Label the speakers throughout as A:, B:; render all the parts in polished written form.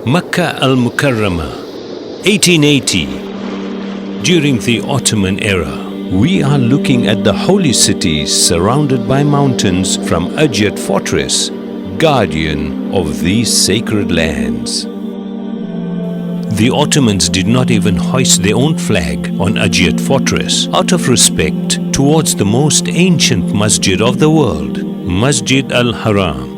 A: Makkah Al Mukarama, 1880. During the Ottoman Era, we are looking at the holy city surrounded by mountains from Ajyad Fortress, guardian of these sacred lands. The Ottomans did not even hoist their own flag on Ajyad Fortress out of respect towards the most ancient masjid of the world, Masjid Al Haram,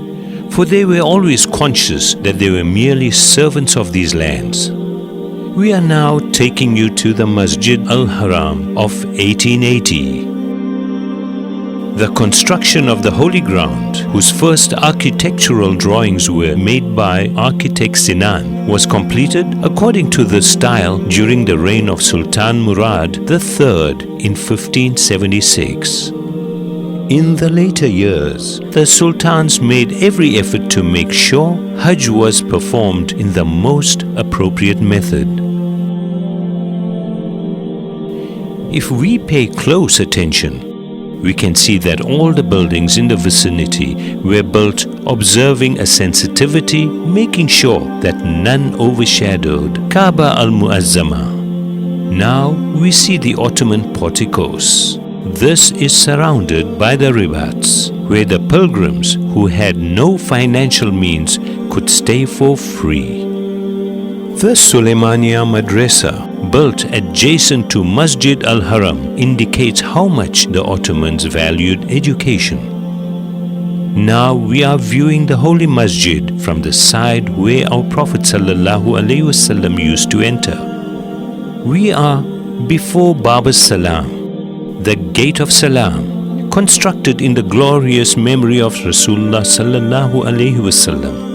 A: for they were always conscious that they were merely servants of these lands. We are now taking you to the Masjid Al Haram of 1880. The construction of the holy ground, whose first architectural drawings were made by architect Sinan, was completed according to this style during the reign of Sultan Murad III in 1576. In the later years, the sultans made every effort to make sure Hajj was performed in the most appropriate method. If we pay close attention, we can see that all the buildings in the vicinity were built observing a sensitivity, making sure that none overshadowed Kaaba Al Muazzama. Now we see the Ottoman porticos. This is surrounded by the ribats, where the pilgrims who had no financial means could stay for free. The Suleymaniya Madrasa, built adjacent to Masjid Al-Haram, indicates how much the Ottomans valued education. Now we are viewing the Holy Masjid from the side where our Prophet ﷺ used to enter. We are before Bab as-Salam, the Gate of Salam, constructed in the glorious memory of Rasulullah ﷺ.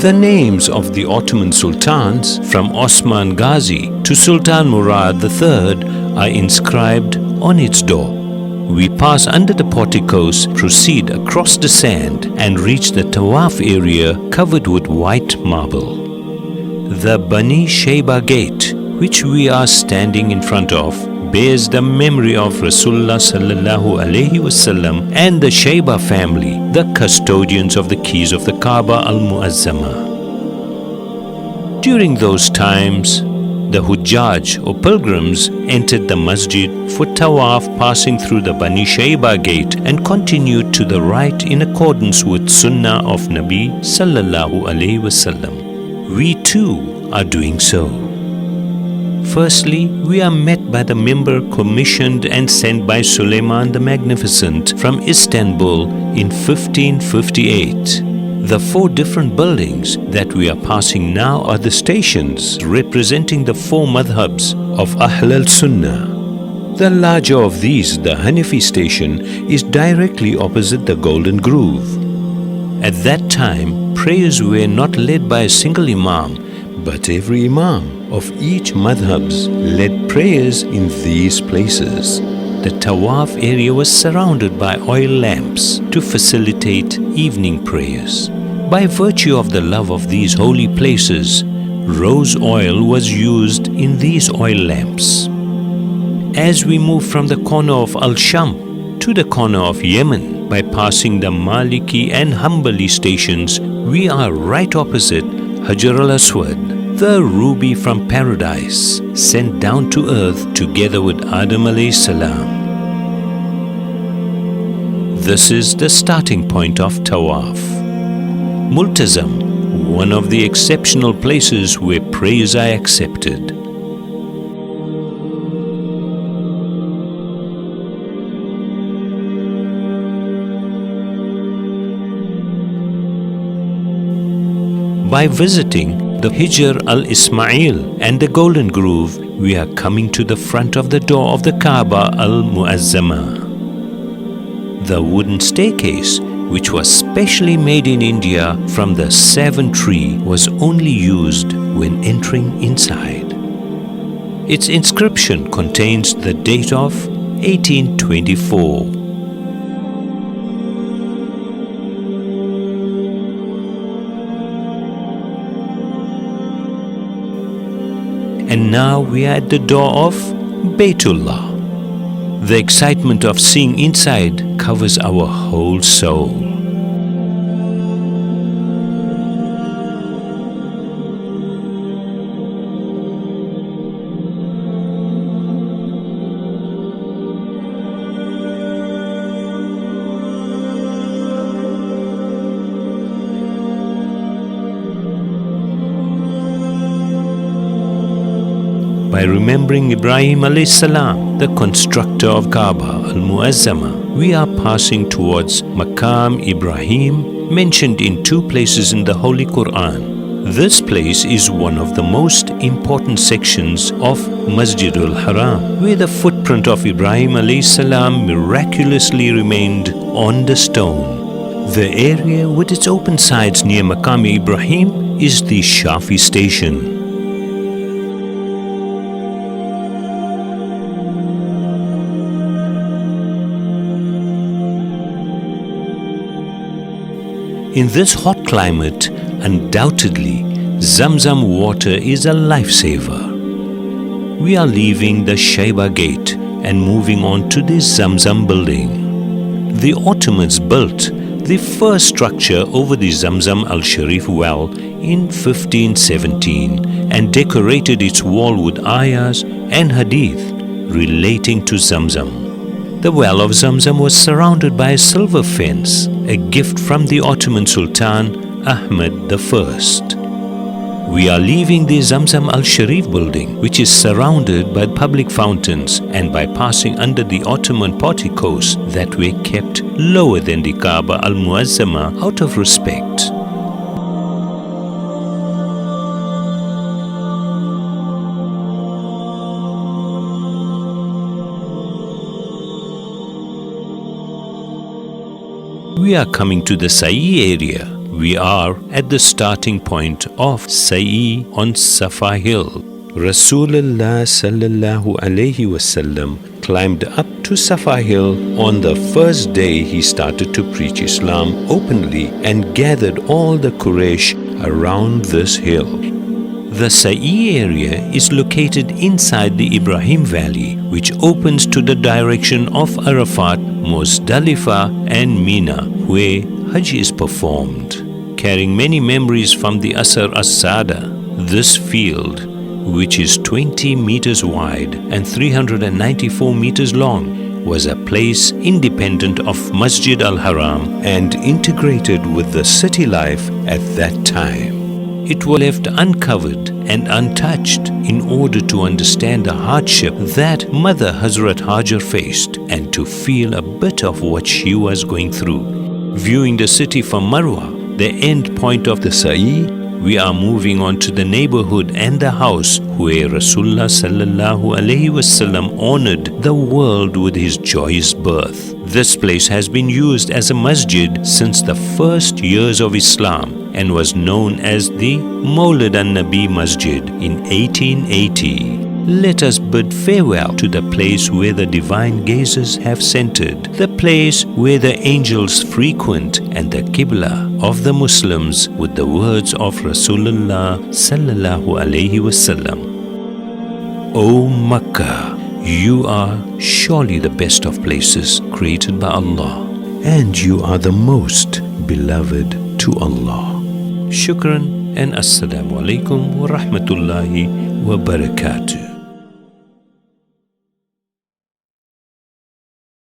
A: The names of the Ottoman sultans, from Osman Ghazi to Sultan Murad III, are inscribed on its door. We pass under the porticos, proceed across the sand, and reach the Tawaf area covered with white marble. The Bani Shayba Gate, which we are standing in front of, bears the memory of Rasulullah ﷺ and the Shayba family, the custodians of the keys of the Kaaba Al Muazzama. During those times, the Hujjaj or pilgrims entered the masjid for tawaf, passing through the Bani Shayba gate, and continued to the right in accordance with Sunnah of Nabi ﷺ. We too are doing so. Firstly, we are met by the member commissioned and sent by Suleiman the Magnificent from Istanbul in 1558. The 4 different buildings that we are passing now are the stations representing the 4 madhabs of Ahl al-Sunnah. The larger of these, the Hanafi station, is directly opposite the Golden Groove. At that time, prayers were not led by a single imam, but every imam of each madhabs led prayers in these places. The Tawaf area was surrounded by oil lamps to facilitate evening prayers. By virtue of the love of these holy places, rose oil was used in these oil lamps. As we move from the corner of Al-Sham to the corner of Yemen, by passing the Maliki and Hanbali stations, we are right opposite Hajar al-Aswad, the ruby from paradise, sent down to earth together with Adam alayhi salam. This is the starting point of Tawaf. Multazam, one of the exceptional places where prayers are accepted. By visiting the Hijr al-Ismail and the Golden Groove, we are coming to the front of the door of the Kaaba Al Muazzama. The wooden staircase, which was specially made in India from the savin tree, was only used when entering inside. Its inscription contains the date of 1824. And now we are at the door of Baytullah. The excitement of seeing inside covers our whole soul. by remembering Ibrahim alayhi salam, the constructor of Kaaba Al Mukarama, we are passing towards Maqam Ibrahim, mentioned in 2 places in the Holy Quran. This place is one of the most important sections of Masjid Al Haram, where the footprint of Ibrahim alayhi salam miraculously remained on the stone. The area with its open sides near Maqam Ibrahim is the Shafi station. In this hot climate, undoubtedly, Zamzam water is a lifesaver. We are leaving the Shaiba gate and moving on to the Zamzam building. The Ottomans built the first structure over the Zamzam al-Sharif well in 1517 and decorated its wall with ayahs and hadith relating to Zamzam. The well of Zamzam was surrounded by a silver fence, a gift from the Ottoman Sultan Ahmed I. We are leaving the Zamzam al-Sharif building, which is surrounded by public fountains, and by passing under the Ottoman porticos that were kept lower than the Kaaba Al Mukarama out of respect. We are coming to the Sa'i area. We are at the starting point of Sa'i on Safa Hill. Rasulullah sallallahu alayhi wasallam climbed up to Safa Hill on the first day he started to preach Islam openly and gathered all the Quraysh around this hill. The Sa'i area is located inside the Ibrahim Valley, which opens to the direction of Arafat, Muzdalifah and Mina, where Hajj is performed. Carrying many memories from the Asr as-Sada, this field, which is 20 meters wide and 394 meters long, was a place independent of Masjid al-Haram and integrated with the city life at that time. It was left uncovered and untouched in order to understand the hardship that Mother Hazrat Hajar faced and to feel a bit of what she was going through. Viewing the city from Marwa, the end point of the Sa'i, we are moving on to the neighborhood and the house where Rasulullah sallallahu alaihi wasallam honored the world with his joyous birth. This place has been used as a masjid since the first years of Islam and was known as the Mawlid an-Nabi Masjid in 1880. Let us bid farewell to the place where the divine gazes have centered, the place where the angels frequent, and the Qibla of the Muslims with the words of Rasulullah sallallahu alaihi wasallam. O Makkah, you are surely the best of places created by Allah, and you are the most beloved to Allah. Shukran and Assalamu alaikum wa rahmatullahi wa barakatuh.